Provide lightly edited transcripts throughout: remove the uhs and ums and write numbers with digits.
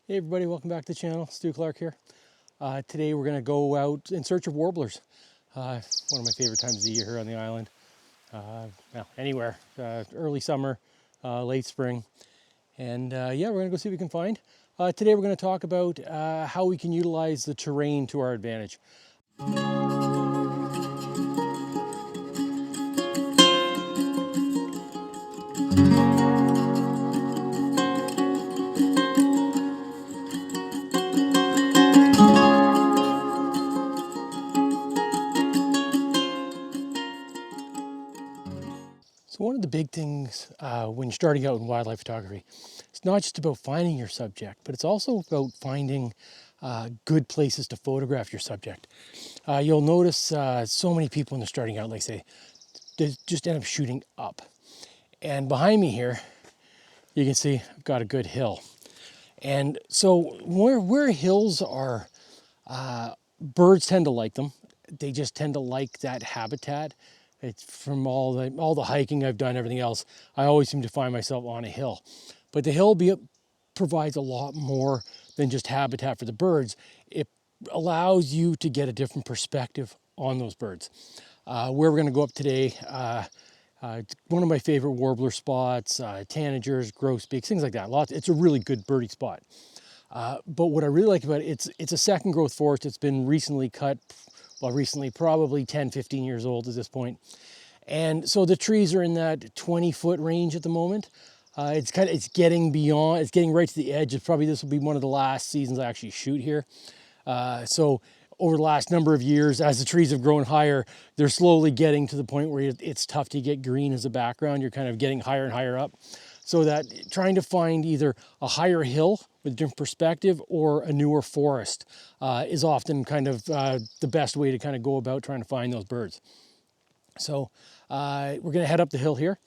Hey everybody, welcome back to the channel. Stu Clark here. Today we're going to go out in search of warblers. One of my favorite times of the year here on the island. Well, anywhere. Early summer, late spring. And yeah, we're going to go see what we can find. Today we're going to talk about how we can utilize the terrain to our advantage. So one of the big things when you're starting out in wildlife photography, it's not just about finding your subject, but it's also about finding good places to photograph your subject. You'll notice so many people when they're starting out, like say, they just end up shooting up. And behind me here, you can see I've got a good hill. And so where hills are, birds tend to like them. They just tend to like that habitat. It's from all the hiking I've done, everything else, I always seem to find myself on a hill. But the hill provides a lot more than just habitat for the birds. It allows you to get a different perspective on those birds. Where we're going to go up today, one of my favorite warbler spots, tanagers, grosbeaks, things like that. It's a really good birdie spot. But what I really like about it, it's a second growth forest. It's been recently cut. Well, recently, probably 10, 15 years old at this point. And so the trees are in that 20-foot range at the moment. It's getting beyond, it's getting right to the edge. This will be one of the last seasons I actually shoot here. So over the last number of years, as the trees have grown higher, they're slowly getting to the point where it's tough to get green as a background. You're kind of getting higher and higher up. So that trying to find either a higher hill with a different perspective or a newer forest is often kind of the best way to kind of go about trying to find those birds. So we're going to head up the hill here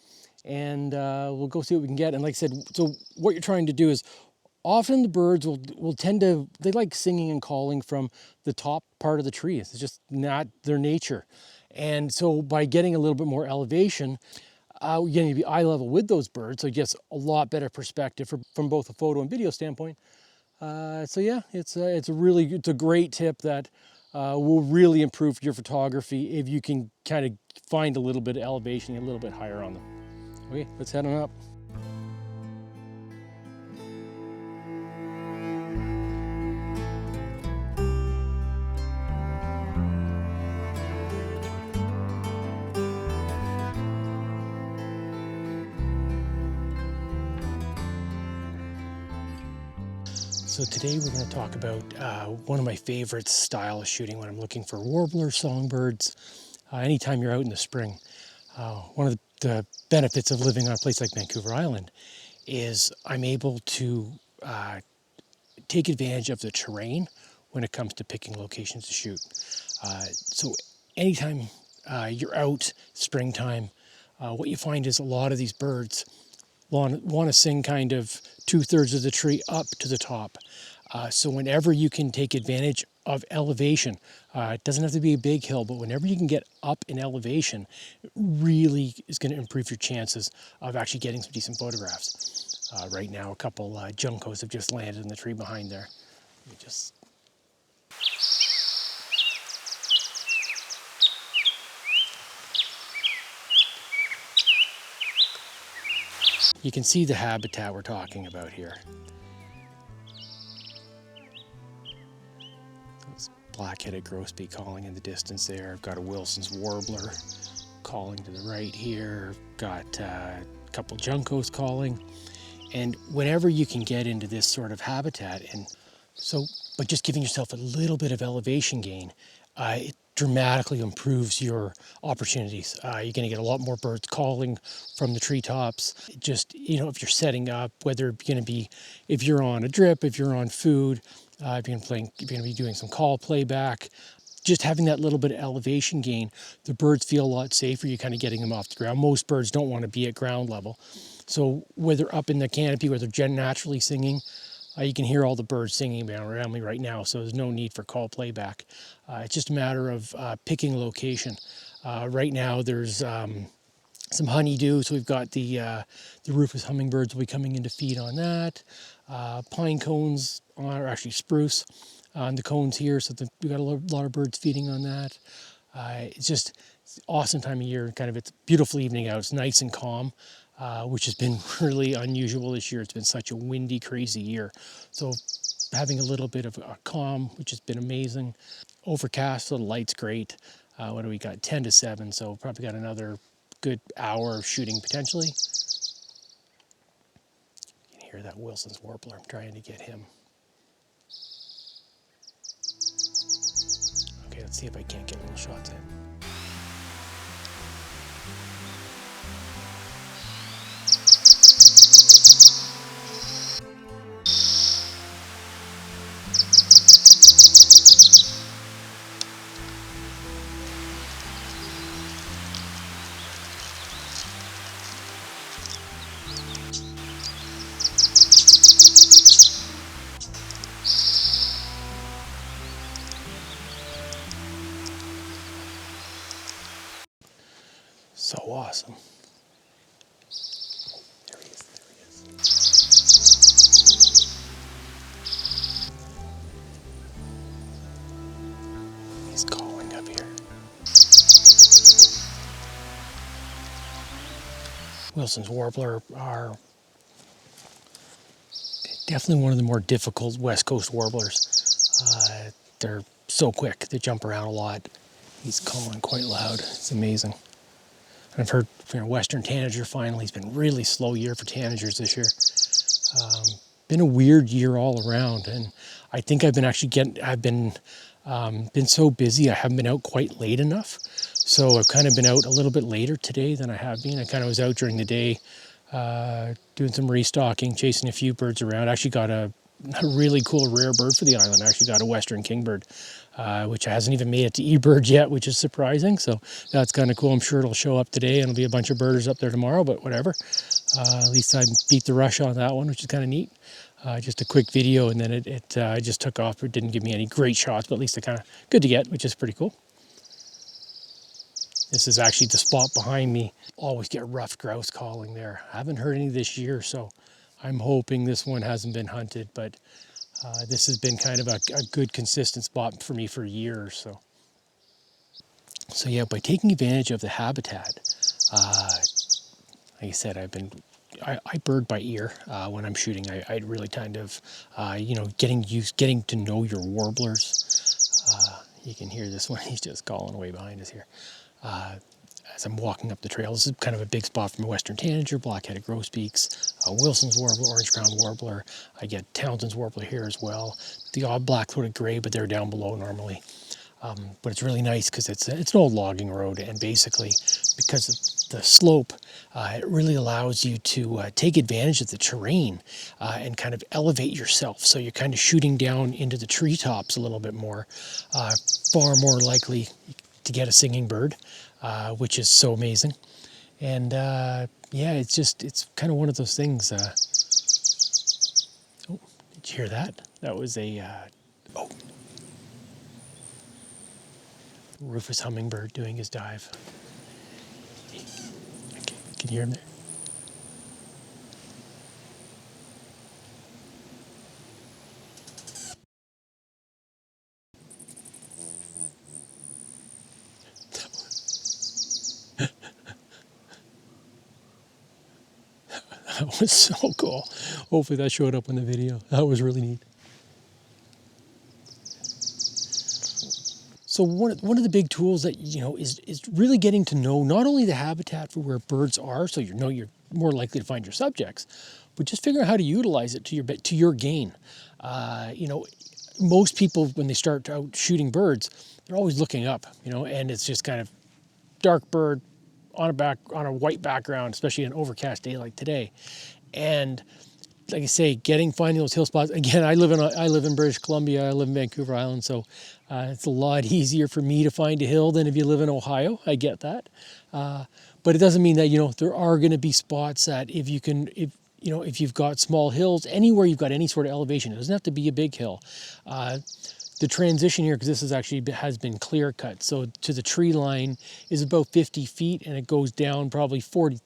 and we'll go see what we can get. And like I said, so what you're trying to do is often the birds will tend to, they like singing and calling from the top part of the tree. It's just not their nature. And so by getting a little bit more elevation, you're going to be eye level with those birds, so it gets a lot better perspective from both a photo and video standpoint. So yeah, it's a great tip that will really improve your photography if you can kind of find a little bit of elevation, a little bit higher on them. Okay, let's head on up. So today we're going to talk about one of my favorite style of shooting when I'm looking for warblers, songbirds, anytime you're out in the spring. One of the benefits of living on a place like Vancouver Island is I'm able to take advantage of the terrain when it comes to picking locations to shoot. So anytime you're out springtime, what you find is a lot of these birds want to sing kind of 2/3 of the tree up to the top. So whenever you can take advantage of elevation, it doesn't have to be a big hill, but whenever you can get up in elevation, it really is going to improve your chances of actually getting some decent photographs. Right now, a couple juncos have just landed in the tree behind there. You can see the habitat we're talking about here. Those black-headed grosbeak calling in the distance there. I've got a Wilson's warbler calling to the right here. Got a couple juncos calling. And whenever you can get into this sort of habitat, but just giving yourself a little bit of elevation gain, it dramatically improves your opportunities. You're going to get a lot more birds calling from the treetops. Just, if you're setting up, whether it's going to be, if you're on a drip, if you're on food, if you're going to be doing some call playback, just having that little bit of elevation gain, the birds feel a lot safer. You're kind of getting them off the ground. Most birds don't want to be at ground level. So whether up in the canopy, where they're naturally singing, you can hear all the birds singing around me right now, so there's no need for call playback. It's just a matter of picking location. Right now there's some honeydew, so we've got the rufous hummingbirds will be coming in to feed on that. pine cones, or actually spruce on the cones here, so we got a lot of birds feeding on that. It's just an awesome time of year. Kind of, it's a beautiful evening out. It's nice and calm, which has been really unusual this year. It's been such a windy, crazy year. So having a little bit of a calm, which has been amazing. Overcast, so the light's great. What do we got? 10 to 7, so probably got another good hour of shooting potentially. You can hear that Wilson's warbler. I'm trying to get him. Okay, let's see if I can't get little shots in. So awesome. There he is, there he is. He's calling up here. Wilson's warbler are definitely one of the more difficult West Coast warblers. They're so quick, they jump around a lot. He's calling quite loud, it's amazing. And I've heard Western tanager finally. It's been a really slow year for tanagers this year. Been a weird year all around, and I think I've been so busy I haven't been out quite late enough. So I've kind of been out a little bit later today than I have been. I kind of was out during the day doing some restocking, chasing a few birds around. I actually got a really cool rare bird for the island. I actually got a Western kingbird, which hasn't even made it to eBird yet, which is surprising. So that's kind of cool. I'm sure it'll show up today and it'll be a bunch of birders up there tomorrow, but whatever. At least I beat the rush on that one, which is kind of neat. Just a quick video, and then it just took off. It didn't give me any great shots, but at least it kind of good to get, which is pretty cool. This is actually the spot behind me. Always get rough grouse calling there. I haven't heard any this year, so I'm hoping this one hasn't been hunted, but this has been kind of a good consistent spot for me for years. So yeah, by taking advantage of the habitat, like I said, I bird by ear when I'm shooting. I really kind of, getting to know your warblers. You can hear this one, he's just calling away behind us here. As I'm walking up the trail, this is kind of a big spot for my Western tanager, black-headed grosbeaks, Wilson's warbler, orange-crowned warbler. I get Townsend's warbler here as well. The odd black-throated gray, but they're down below normally. But it's really nice because it's an old logging road, and basically because of the slope, it really allows you to take advantage of the terrain and kind of elevate yourself. So you're kind of shooting down into the treetops a little bit more, far more likely to get a singing bird, which is so amazing. And yeah, it's kind of one of those things. Oh, did you hear that? That was a Rufus hummingbird doing his dive. Okay, can you hear him there? That was so cool. Hopefully that showed up in the video. That was really neat. So one of the big tools that is really getting to know not only the habitat for where birds are, so you're more likely to find your subjects, but just figure out how to utilize it to your gain. Most people when they start out shooting birds, they're always looking up, and it's just kind of dark bird on a white background, especially an overcast day like today. And like I say, finding those hill spots. Again, I live in British Columbia. I live in Vancouver Island, so it's a lot easier for me to find a hill than if you live in Ohio. I get that, but it doesn't mean that there are going to be spots that if you've got small hills anywhere, you've got any sort of elevation. It doesn't have to be a big hill. the transition here, because this is actually has been clear cut, so to the tree line is about 50 feet, and it goes down probably 40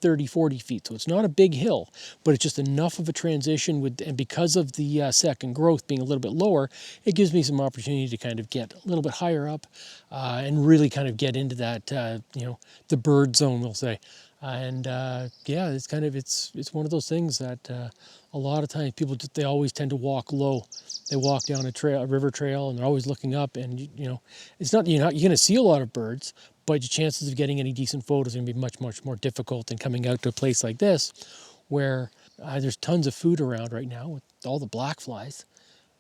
feet. So it's not a big hill, but it's just enough of a transition with, and because of the second growth being a little bit lower, it gives me some opportunity to kind of get a little bit higher up and really kind of get into that, the bird zone, we'll say. Yeah, it's kind of, it's one of those things that a lot of times people, they always tend to walk low. They walk down a river trail, and they're always looking up, and it's not, you're going to see a lot of birds, but your chances of getting any decent photos are going to be much more difficult than coming out to a place like this where there's tons of food around right now with all the black flies.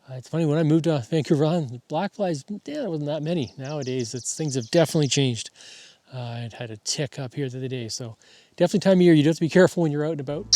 It's funny, when I moved to Vancouver Island, the black flies, there wasn't that many. Nowadays, things have definitely changed. I had a tick up here the other day, so definitely time of year you do have to be careful when you're out and about.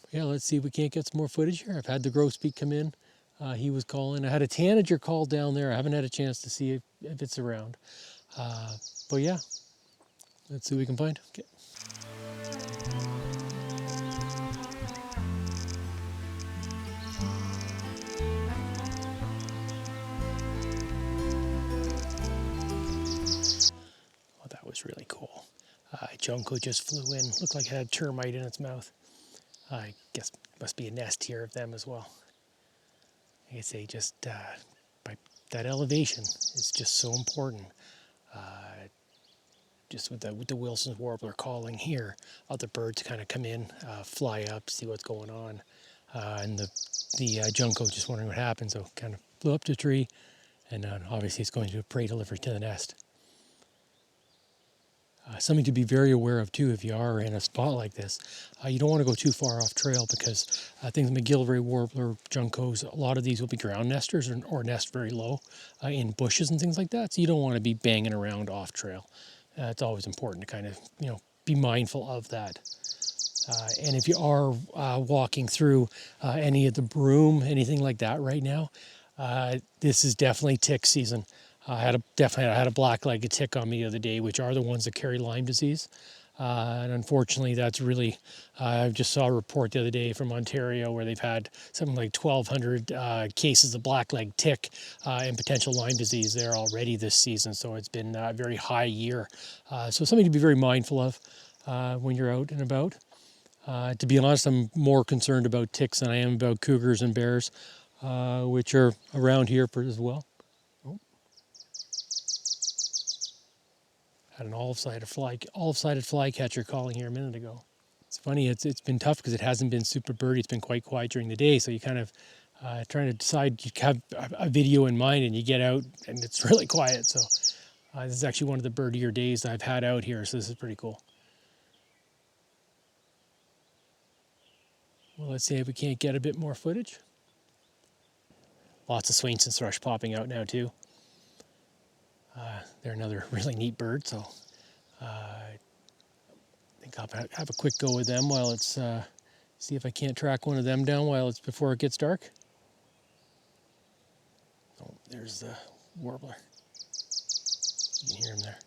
Yeah, let's see if we can't get some more footage here. I've had the grosbeak come in. He was calling. I had a tanager call down there. I haven't had a chance to see if it's around. But yeah, let's see what we can find. Okay. Oh, that was really cool. Junco just flew in. Looked like it had a termite in its mouth. I guess must be a nest here of them as well. Like I say, just by that elevation is just so important. Just with the Wilson's warbler calling here, other birds kind of come in, fly up, see what's going on, and the junco just wondering what happened, so kind of flew up to the tree, and obviously it's going to do a prey delivery to the nest. Something to be very aware of too if you are in a spot like this. You don't want to go too far off trail, because things like McGillivray warbler, juncos, a lot of these will be ground nesters or nest very low in bushes and things like that. So you don't want to be banging around off trail. It's always important to kind of be mindful of that. And if you are walking through any of the broom, anything like that right now, this is definitely tick season. I had a black-legged tick on me the other day, which are the ones that carry Lyme disease. And unfortunately, that's really, I just saw a report the other day from Ontario where they've had something like 1,200 cases of black-legged tick and potential Lyme disease there already this season. So it's been a very high year. So something to be very mindful of when you're out and about. To be honest, I'm more concerned about ticks than I am about cougars and bears, which are around here as well. Had an olive-sided flycatcher calling here a minute ago. It's funny, it's been tough because it hasn't been super birdy. It's been quite quiet during the day, so you kind of trying to decide, you have a video in mind and you get out and it's really quiet. So this is actually one of the birdier days I've had out here, so this is pretty cool. Well, let's see if we can't get a bit more footage. Lots of Swainson's thrush popping out now too. They're another really neat bird, so I think I'll have a quick go with them while it's, see if I can't track one of them down before it gets dark. Oh, there's the warbler. You can hear him there.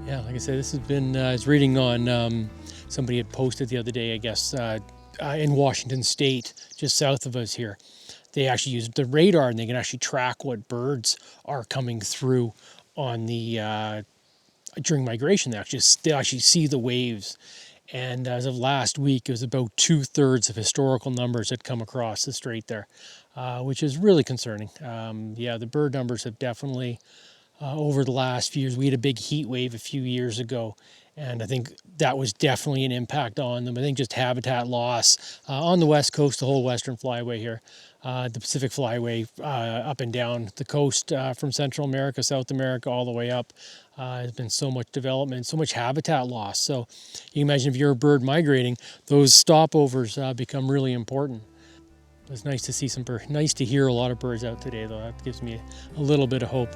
Yeah, like I said, this has been, I was reading on, somebody had posted the other day, I guess, in Washington State, just south of us here. They actually use the radar and they can actually track what birds are coming through on the, during migration. They actually see the waves. And as of last week, it was about 2/3 of historical numbers had come across the strait there, which is really concerning. Yeah, the bird numbers have definitely, over the last few years, we had a big heat wave a few years ago, and I think that was definitely an impact on them. I think just habitat loss on the west coast, the whole western flyway here, the Pacific Flyway up and down the coast from Central America, South America, all the way up. There's been so much development, so much habitat loss. So you can imagine if you're a bird migrating, those stopovers become really important. It's nice to see some birds. Nice to hear a lot of birds out today, though. That gives me a little bit of hope.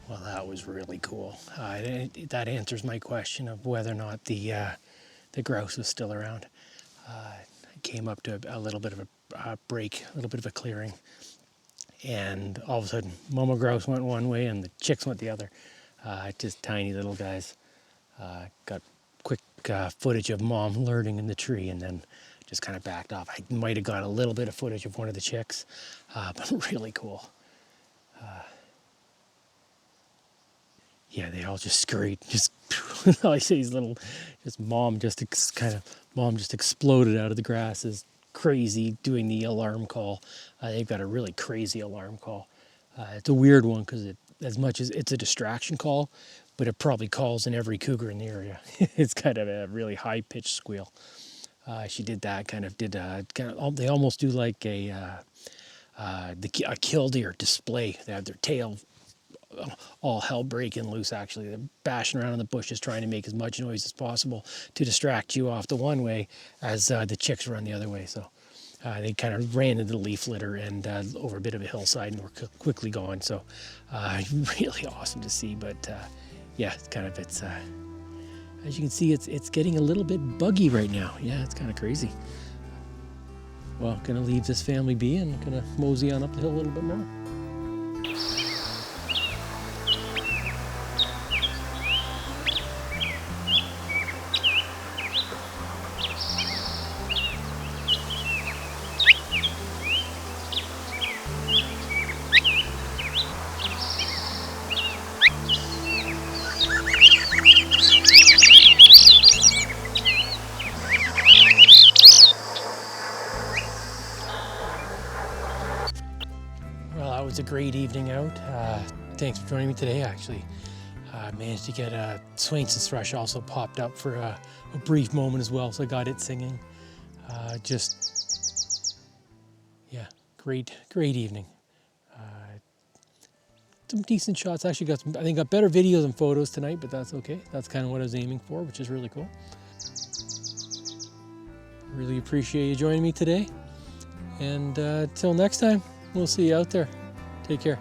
Well, that was really cool. That answers my question of whether or not the grouse was still around. I came up to a little bit of a break, a little bit of a clearing, and all of a sudden, mama grouse went one way and the chicks went the other. Just tiny little guys. Got quick footage of mom alerting in the tree, and then just kind of backed off. I might have got a little bit of footage of one of the chicks, but really cool. Yeah, they all just scurried. Just all I see is little, just mom just exploded out of the grasses, crazy, doing the alarm call. They've got a really crazy alarm call. It's a weird one because as much as it's a distraction call, but it probably calls in every cougar in the area. It's kind of a really high pitched squeal. She did that, they almost do like a killdeer display. They have their tail all hell breaking loose. Actually, they're bashing around in the bushes trying to make as much noise as possible to distract you off the one way as the chicks run the other way. So they kind of ran into the leaf litter and over a bit of a hillside and were quickly gone. So really awesome to see. But yeah, it's as you can see, it's getting a little bit buggy right now. Yeah, it's kind of crazy. Well, gonna leave this family be and gonna mosey on up the hill a little bit more. Well, that was a great evening out. Thanks for joining me today. Actually, managed to get a Swainson's thrush also popped up for a brief moment as well, so I got it singing. Yeah, great evening. Some decent shots. Actually I think got better videos and photos tonight, but that's okay. That's kind of what I was aiming for, which is really cool. Really appreciate you joining me today. And till next time, we'll see you out there. Take care.